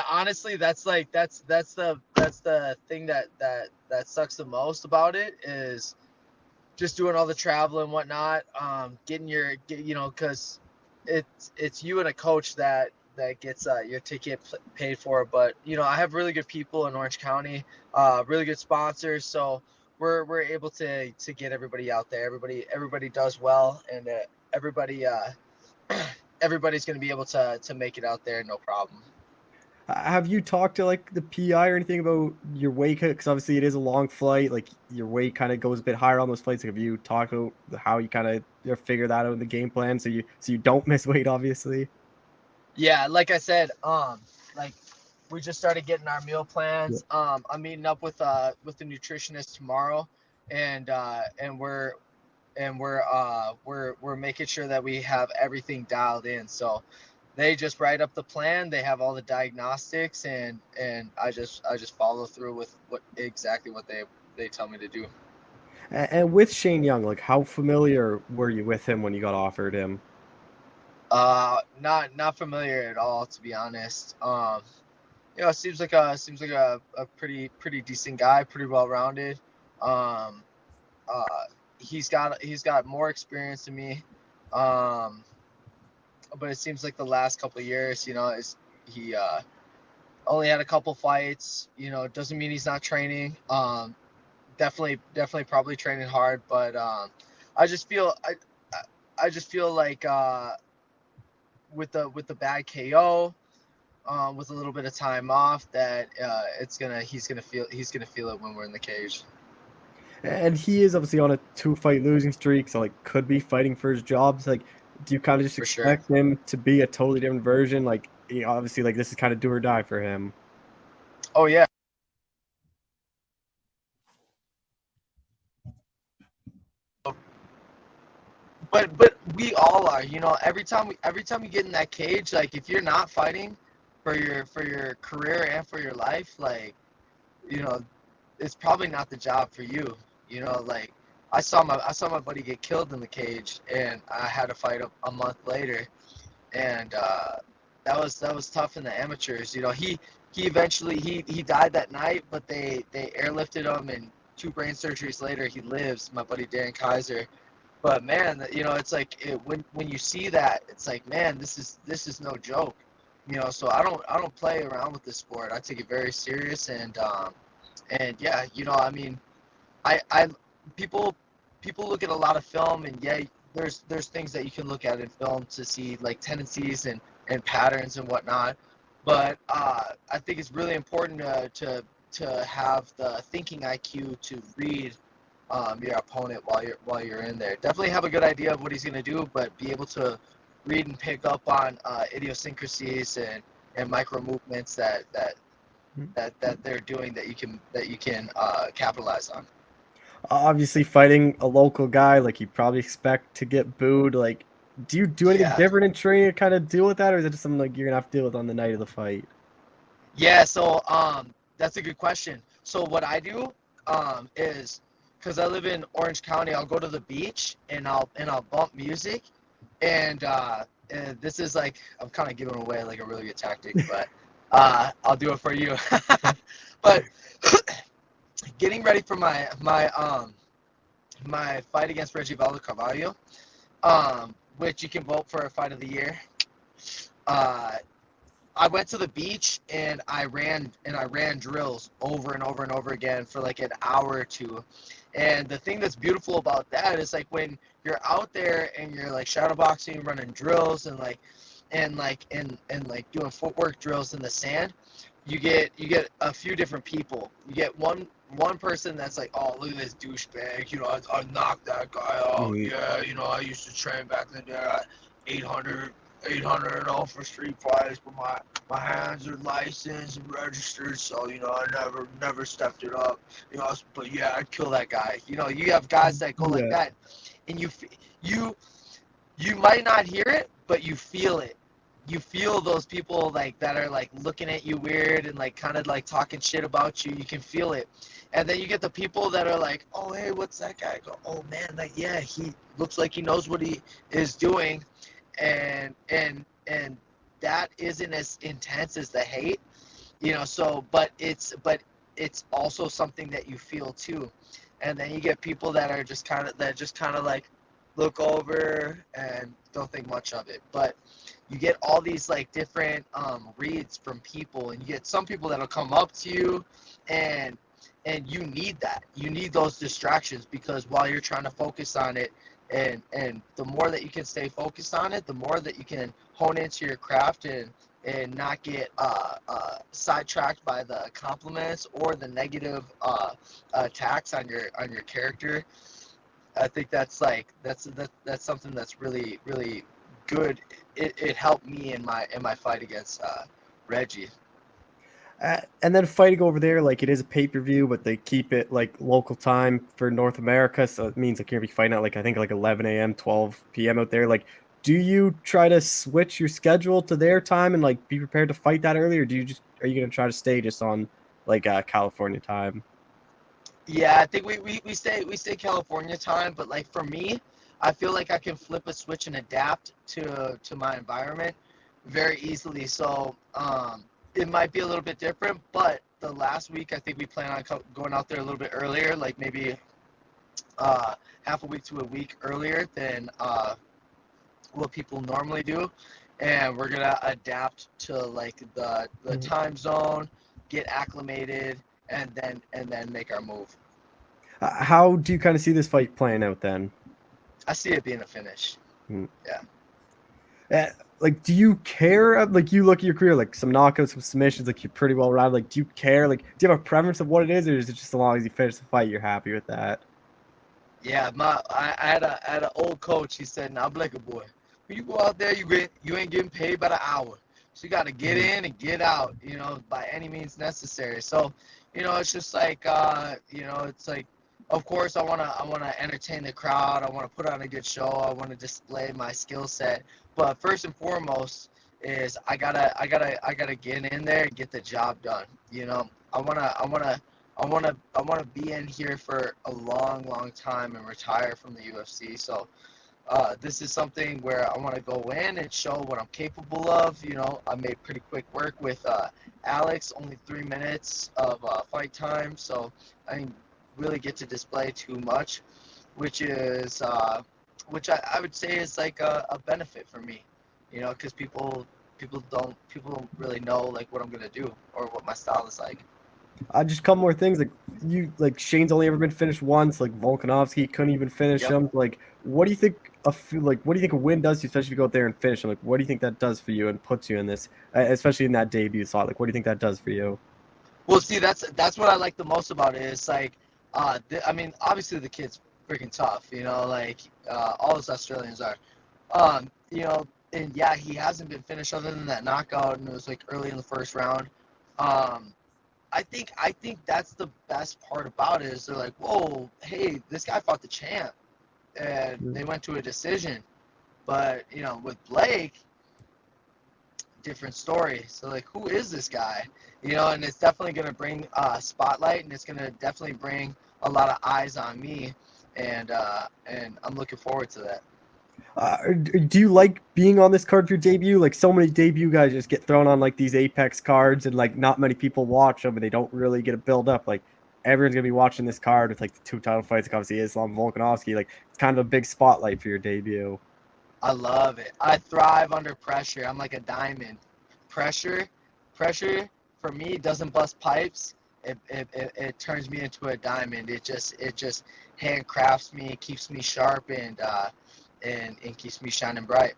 Honestly, that's the thing that sucks the most about it is just doing all the travel and whatnot, getting because it's you and a coach that gets your ticket paid for. But I have really good people in Orange County, really good sponsors, so we're able to get everybody out there. Everybody does well, and everybody everybody's going to be able to make it out there, no problem. Have you talked to like the PI or anything about your weight cut? Because obviously it is a long flight. Like your weight kind of goes a bit higher on those flights. Like, have you talked about how you kind of figure that out in the game plan so you don't miss weight? Obviously. Yeah, like I said, like we just started getting our meal Yeah. plans. I'm meeting up with the nutritionist tomorrow, and we're making sure that we have everything dialed in. So they just write up the plan. They have all the diagnostics, and I just follow through with exactly what they tell me to do. And with Shane Young, like how familiar were you with him when you got offered him? Not familiar at all, to be honest. Seems like a pretty decent guy, pretty well rounded. Um, he's got more experience than me. But it seems like the last couple of years, he only had a couple fights. Doesn't mean he's not training. Definitely probably training hard, but I just feel I just feel like with the bad KO, with a little bit of time off, that he's gonna feel it when we're in the cage. And he is obviously on a 2-fight losing streak, so like could be fighting for his jobs. Like, do you kind of just For sure. expect him to be a totally different version? Like, obviously, like this is kind of do or die for him. Oh yeah. But we all are, every time you get in that cage, like if you're not fighting for your career and for your life, like, it's probably not the job for you. Like I saw my buddy get killed in the cage, and I had to fight a month later, and that was tough in the amateurs. He eventually he died that night, but they airlifted him, and 2 brain surgeries later he lives. My buddy Darren Kaiser. But man, it's like when you see that, it's like, man, this is no joke. So I don't play around with this sport. I take it very serious, and yeah, I mean, I people look at a lot of film, and yeah, there's things that you can look at in film to see like tendencies and patterns and whatnot. But I think it's really important to have the thinking IQ to read your opponent while you're in there. Definitely have a good idea of what he's going to do, but be able to read and pick up on idiosyncrasies and micro movements that they're doing that you can capitalize on. Obviously, fighting a local guy, like you probably expect to get booed. Like, do you do anything Yeah. different in training to kind of deal with that, or is it just something like you're gonna have to deal with on the night of the fight? Yeah, so that's a good question. So what I do is, because I live in Orange County, I'll go to the beach and I'll bump music, and this is like, I'm kind of giving away like a really good tactic, but I'll do it for you. But getting ready for my fight against Reggie Valdo Carvalho, which you can vote for a fight of the year. I went to the beach and I ran drills over and over and over again for like an hour or two. And the thing that's beautiful about that is like when you're out there and you're like shadowboxing, running drills and doing footwork drills in the sand, you get a few different people. You get one person that's like, oh, look at this douchebag, I knocked that guy out. Yeah, I used to train back in the day at 800 and all for street fights, but my hands are licensed and registered, so I never stepped it up. But yeah, I'd kill that guy. You have guys that go like that, and you might not hear it, but you feel it. You feel those people like that are like looking at you weird and like kind of like talking shit about you. You can feel it. And then you get the people that are like, oh, hey, what's that guy? I go, oh man, like, yeah, he looks like he knows what he is doing. And that isn't as intense as the hate, but it's also something that you feel too. And then you get people that are just kind of like look over and don't think much of it. But you get all these like different reads from people, and you get some people that'll come up to you, and you need that. You need those distractions, because while you're trying to focus on it, and the more that you can stay focused on it, the more that you can hone into your craft and not get sidetracked by the compliments or the negative attacks on your character. I think that's something that's really, really good. It helped me in my fight against Reggie. And then fighting over there, like it is a pay-per-view, but they keep it like local time for North America, so it means like you're gonna be fighting at like I think like 11 a.m., 12 p.m. out there. Like, do you try to switch your schedule to their time and like be prepared to fight that early, or are you gonna try to stay just on like California time? Yeah, I think we stay California time, but like for me, I feel like I can flip a switch and adapt to my environment very easily. So it might be a little bit different, but the last week I think we plan on going out there a little bit earlier, like maybe half a week to a week earlier than what people normally do, and we're gonna adapt to like the time zone, get acclimated, and then make our move. How do you kind of see this fight playing out then? I see it being a finish. Hmm. Yeah. Like, do you care? Like, you look at your career, like some knockouts, some submissions, like you're pretty well rounded. Like, do you care? Like, do you have a preference of what it is, or is it just as long as you finish the fight, you're happy with that? Yeah, I had an old coach. He said, "Now, Blake boy, when you go out there, you ain't getting paid by the hour. So you got to get in and get out, by any means necessary." So, it's just like, it's like, of course, I wanna entertain the crowd. I want to put on a good show. I want to display my skill set. But first and foremost is I gotta get in there and get the job done. I wanna be in here for a long, long time and retire from the UFC. So this is something where I want to go in and show what I'm capable of. I made pretty quick work with Alex, only 3 minutes of fight time, so I didn't really get to display too much, which I would say is like a benefit for me, because people don't really know like what I'm gonna do or what my style is like. Just a couple more things. Like Shane's only ever been finished once. Like Volkanovski couldn't even finish Yep. him. Like, what do you think? What do you think a win does to you, especially if you go out there and finish him? Like, what do you think that does for you and puts you in this, especially in that debut slot? Like, what do you think that does for you? Well, see, that's what I like the most about it. It's like, I mean, obviously the kid's freaking tough, like all those Australians are, and yeah, he hasn't been finished other than that knockout, and it was like early in the first round. Um, I think that's the best part about it is they're like, whoa, hey, this guy fought the champ, and they went to a decision, but with Blake, different story. So like, who is this guy? And it's definitely going to bring spotlight, and it's going to definitely bring a lot of eyes on me, and I'm looking forward to that. Do you like being on this card for your debut? Like, so many debut guys just get thrown on like these Apex cards, and like not many people watch them, and they don't really get a build up. Like, everyone's gonna be watching this card with like the 2 title fights, like obviously Islam Volkanovski. Like, it's kind of a big spotlight for your debut. I love it. I thrive under pressure. I'm like a diamond. Pressure for me doesn't bust pipes. It turns me into a diamond. It just handcrafts me, keeps me sharp, and keeps me shining bright.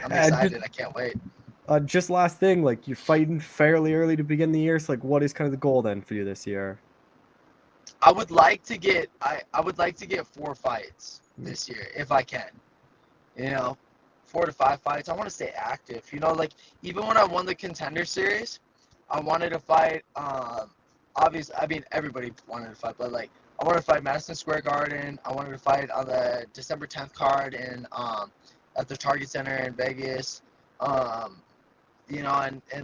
I'm excited. I can't wait. Just last thing, like you're fighting fairly early to begin the year. So like, what is kind of the goal then for you this year? I would like to get 4 fights this year if I can. 4 to 5 fights. I want to stay active. Like even when I won the Contender Series, I wanted to fight. Obviously, I mean everybody wanted to fight, but like I wanted to fight Madison Square Garden. I wanted to fight on the December 10th card in at the Target Center in Vegas. And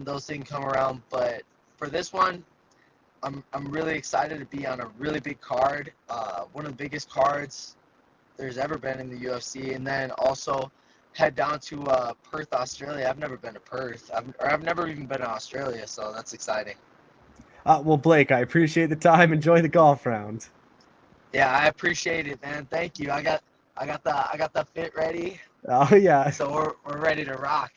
those things come around. But for this one, I'm really excited to be on a really big card, one of the biggest cards there's ever been in the UFC, and then also head down to Perth, Australia. I've never been to Perth. I've never even been to Australia, so that's exciting. Well, Blake, I appreciate the time. Enjoy the golf round. Yeah, I appreciate it, man. Thank you. I got the fit ready. Oh yeah. So we're ready to rock.